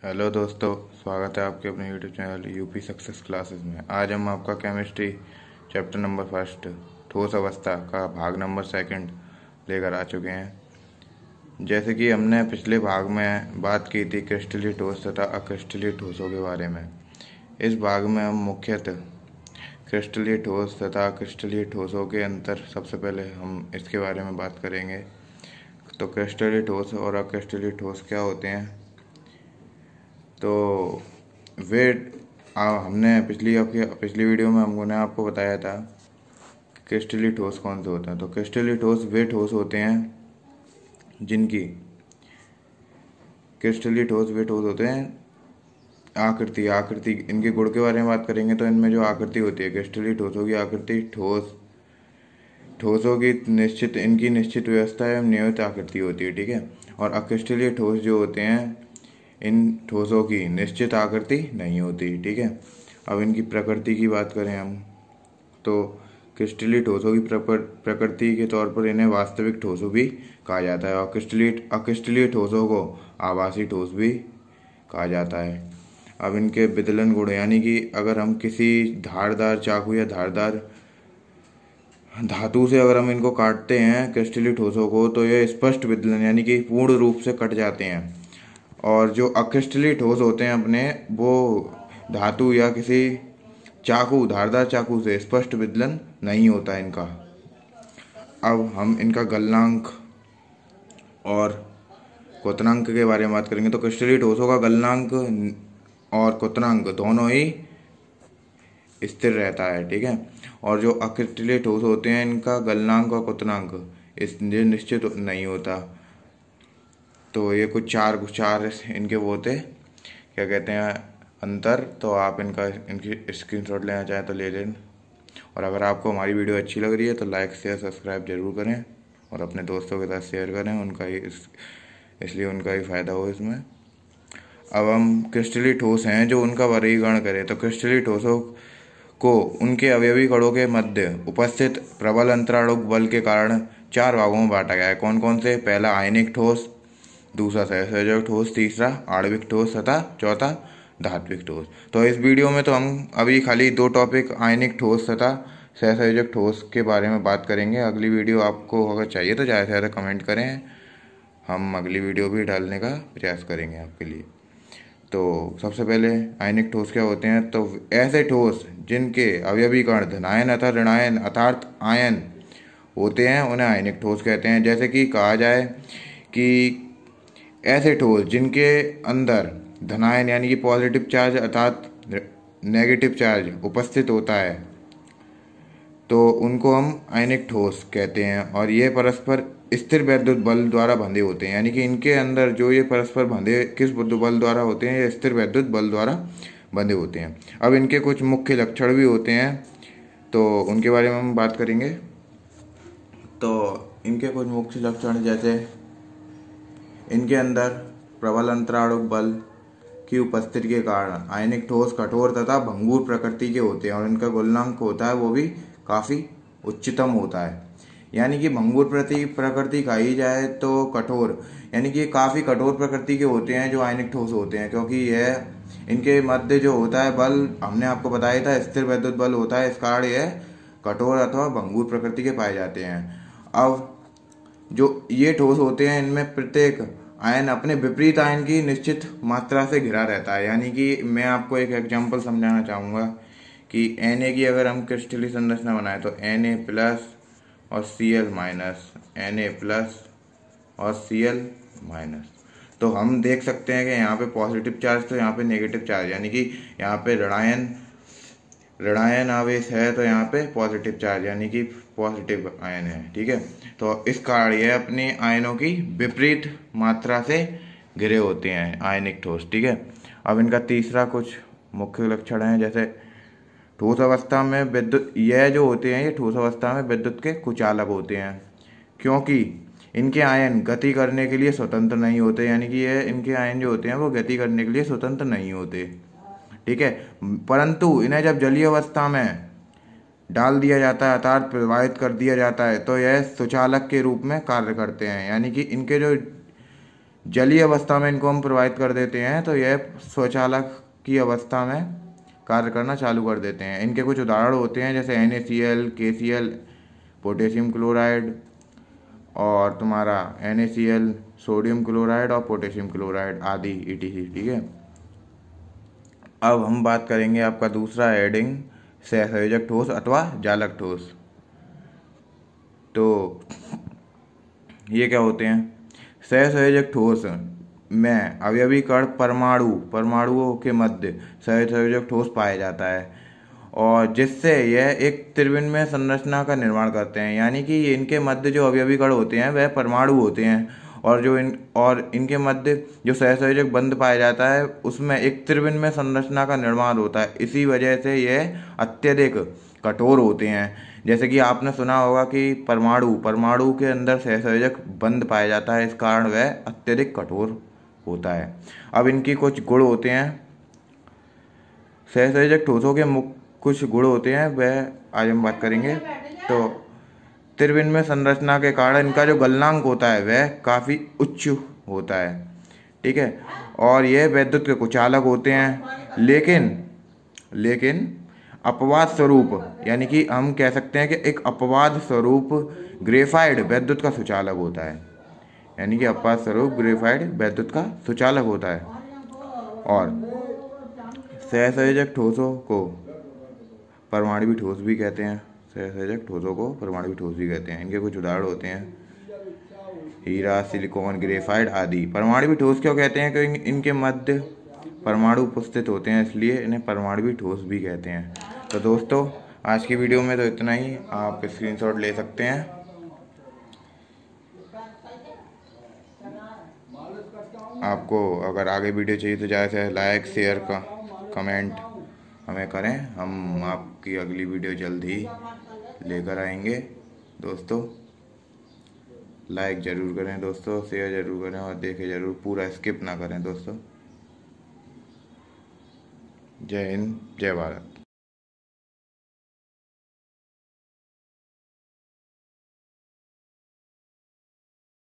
Hello दोस्तों, स्वागत है आपके अपने YouTube channel UP success classes में। आज हम आपका केमिस्ट्री चैप्टर नंबर फर्स्ट ठोस अवस्था का भाग नंबर सेकंड लेकर आ चुके हैं। जैसे कि हमने पिछले भाग में बात की थी क्रिस्टलीय ठोस तथा अक्रिस्टलीय ठोसों के बारे में। इस भाग में हम मुख्यतः क्रिस्टलीय ठोस तथा अक्रिस्टलीय ठोसों के अंतर सबसे पहले हम इसके बारे में बात करेंगे। तो क्रिस्टलीय ठोस और अक्रिस्टलीय ठोस क्या होते हैं, तो वे हमने पिछली वीडियो में हमने आपको बताया था क्रिस्टलीय ठोस कौन से होते हैं। तो क्रिस्टलीय ठोस वे ठोस होते हैं जिनकी आकृति इनके गुण के बारे में बात करेंगे। तो इनमें जो आकृति होती है क्रिस्टलीय ठोसों की आकृति ठोसों की इनकी निश्चित व्यवस्था एवं नियमित आकृति होती है, ठीक है। और अक्रिस्टलीय ठोस जो होते हैं इन ठोसों की निश्चित आकृति नहीं होती, ठीक है। अब इनकी प्रकृति की बात करें हम, तो क्रिस्टलीय ठोसों की प्रकृति के तौर पर इन्हें वास्तविक ठोसों भी कहा जाता है और अक्रिस्टलीय ठोसों को आभासी ठोस भी कहा जाता है। अब इनके विदलन गुण, यानी कि अगर हम किसी धारदार चाकू या धारदार धातु से अगर हम इनको काटते हैं क्रिस्टलीय ठोसों को, तो ये स्पष्ट विदलन यानी कि पूर्ण रूप से कट जाते हैं। और जो अक्रिस्टलीय ठोस होते हैं अपने, वो धातु या किसी धारदार चाकू से स्पष्ट विदलन नहीं होता इनका। अब हम इनका गलनांक और क्वथनांक के बारे में बात करेंगे। तो क्रिस्टलीय ठोसों का गलनांक और क्वथनांक दोनों ही स्थिर रहता है, ठीक है। और जो अक्रिस्टलीय ठोस होते हैं इनका गलनांक और क्वथनांक निश्चित नहीं होता। तो ये कुछ चार इनके वो होते क्या कहते हैं अंतर। तो आप इनकी स्क्रीनशॉट लेना चाहें तो ले लें। और अगर आपको हमारी वीडियो अच्छी लग रही है तो लाइक शेयर सब्सक्राइब जरूर करें और अपने दोस्तों के साथ शेयर करें, इसलिए उनका ही फायदा हो इसमें। अब हम क्रिस्टलीय ठोस हैं जो उनका वर्गीकरण करें। तो क्रिस्टलीय ठोसों को उनके अवयवी कणों के मध्य उपस्थित प्रबल अंतराणुक बल के कारण 4 भागों में बांटा गया है। कौन कौन से? पहला आयनिक ठोस, दूसरा सहसंयोजक ठोस, तीसरा आणविक ठोस तथा चौथा धात्विक ठोस। तो इस वीडियो में तो हम अभी खाली 2 टॉपिक आयनिक ठोस तथा सहसंयोजक ठोस के बारे में बात करेंगे। अगली वीडियो आपको अगर चाहिए तो ज़्यादा से ज़्यादा कमेंट करें, हम अगली वीडियो भी डालने का प्रयास करेंगे आपके लिए। तो सबसे पहले आयनिक ठोस क्या होते हैं? तो ऐसे ठोस जिनके अवयवी कण धनायन अथवा ऋणायन अर्थात आयन होते हैं उन्हें आयनिक ठोस कहते हैं। जैसे कि कहा जाए कि ऐसे ठोस जिनके अंदर धनायन यानी कि पॉजिटिव चार्ज अर्थात नेगेटिव चार्ज उपस्थित होता है तो उनको हम आयनिक ठोस कहते हैं। और ये परस्पर स्थिर वैद्युत बल द्वारा बंधे होते हैं, यानी कि इनके अंदर जो ये परस्पर बंधे किस बल द्वारा होते हैं? ये स्थिर वैद्युत बल द्वारा बंधे होते हैं। अब इनके कुछ मुख्य लक्षण भी होते हैं, तो उनके बारे में हम बात करेंगे। तो इनके कुछ मुख्य लक्षण, जैसे इनके अंदर प्रबल अंतराणुक बल की उपस्थिति के कारण आयनिक ठोस कठोर तथा भंगुर प्रकृति के होते हैं और इनका गलनांक होता है वो भी काफ़ी उच्चतम होता है। यानी कि भंगुर प्रकृति कही जाए तो कठोर, यानी कि काफ़ी कठोर प्रकृति के होते हैं जो आयनिक ठोस होते हैं, क्योंकि यह इनके मध्य जो होता है बल, हमने आपको बताया था स्थिर वैद्युत बल होता है, इस कारण यह कठोर अथवा भंगुर प्रकृति के पाए जाते हैं। अब जो ये ठोस होते हैं इनमें प्रत्येक आयन अपने विपरीत आयन की निश्चित मात्रा से घिरा रहता है। यानी कि मैं आपको एक एग्जांपल समझाना चाहूँगा कि Na की अगर हम क्रिस्टलीय संरचना बनाए तो Na प्लस और Cl माइनस, Na प्लस और Cl माइनस, तो हम देख सकते हैं कि यहाँ पे पॉजिटिव चार्ज तो यहाँ पे नेगेटिव चार्ज, यानी कि यहाँ पे ऋणायन आवेश है तो यहाँ पे पॉजिटिव चार्ज यानी कि पॉजिटिव आयन है, ठीक है। तो इस कारण ये अपनी आयनों की विपरीत मात्रा से घिरे होते हैं आयनिक ठोस, ठीक है। अब इनका तीसरा कुछ मुख्य लक्षण है, जैसे ठोस अवस्था में विद्युत, यह जो होते हैं ये ठोस अवस्था में विद्युत के कुचालक होते हैं, क्योंकि इनके आयन गति करने के लिए स्वतंत्र नहीं होते। यानी कि ये इनके आयन जो होते हैं वो गति करने के लिए स्वतंत्र नहीं होते, ठीक है। परंतु इन्हें जब जलीय अवस्था में डाल दिया जाता है अर्थात प्रवाहित कर दिया जाता है तो यह सुचालक के रूप में कार्य करते हैं। यानी कि इनके जो जलीय अवस्था में इनको हम प्रवाहित कर देते हैं तो यह स्वचालक की अवस्था में कार्य करना चालू कर देते हैं। इनके कुछ उदाहरण होते हैं जैसे NaCl, KCl, पोटेशियम क्लोराइड और तुम्हारा NaCl, सोडियम क्लोराइड और पोटेशियम क्लोराइड आदि ETC। ठीक है, अब हम बात करेंगे आपका दूसरा हेडिंग सहसंयोजक ठोस अथवा जालक ठोस। तो ये क्या होते हैं? सहसंयोजक ठोस में अवयवी कण परमाणुओं के मध्य सहसंयोजक ठोस पाया जाता है और जिससे यह एक त्रिविमीय संरचना का निर्माण करते हैं। यानी कि इनके मध्य जो अवयवी कण होते हैं वह परमाणु होते हैं और इनके मध्य जो सहसंयोजक बंध पाया जाता है उसमें एक त्रिविमीय संरचना का निर्माण होता है। इसी वजह से यह अत्यधिक कठोर होते हैं। जैसे कि आपने सुना होगा कि परमाणु के अंदर सहसंयोजक बंध पाया जाता है, इस कारण वह अत्यधिक कठोर होता है। अब इनकी कुछ गुण होते हैं, सहसंयोजक ठोसों के कुछ गुण होते हैं, वह आज हम बात करेंगे। तो त्रिविमीय संरचना के कारण इनका जो गलनांक होता है वह काफ़ी उच्च होता है। ठीक है, और यह वैद्युत के कुचालक होते हैं, लेकिन अपवाद स्वरूप, यानी कि हम कह सकते हैं कि एक अपवाद स्वरूप ग्रेफाइट वैद्युत का सुचालक होता है। यानी कि अपवाद स्वरूप ग्रेफाइट वैद्युत का सुचालक होता है। और सहसंयोजक ठोसों को परमाणु ठोस भी कहते हैं। सहसंयोजक ठोसों को परमाणु ठोस भी कहते हैं। इनके कुछ उदाहरण होते हैं हीरा, सिलिकॉन, ग्रेफाइट आदि। परमाणु ठोस क्यों कहते हैं? क्योंकि इनके मध्य परमाणु उपस्थित होते हैं, इसलिए इन्हें परमाणु ठोस भी कहते हैं। तो दोस्तों, आज की वीडियो में तो इतना ही। आप स्क्रीनशॉट ले सकते हैं। आपको अगर आगे वीडियो चाहिए तो ज़्यादा से लाइक, शेयर का कमेंट हमें करें। हम आपकी अगली वीडियो जल्द ही लेकर आएंगे। दोस्तों, लाइक ज़रूर करें दोस्तों, शेयर ज़रूर करें और देखें ज़रूर, पूरा स्किप ना करें दोस्तों। जय हिंद, जय भारत।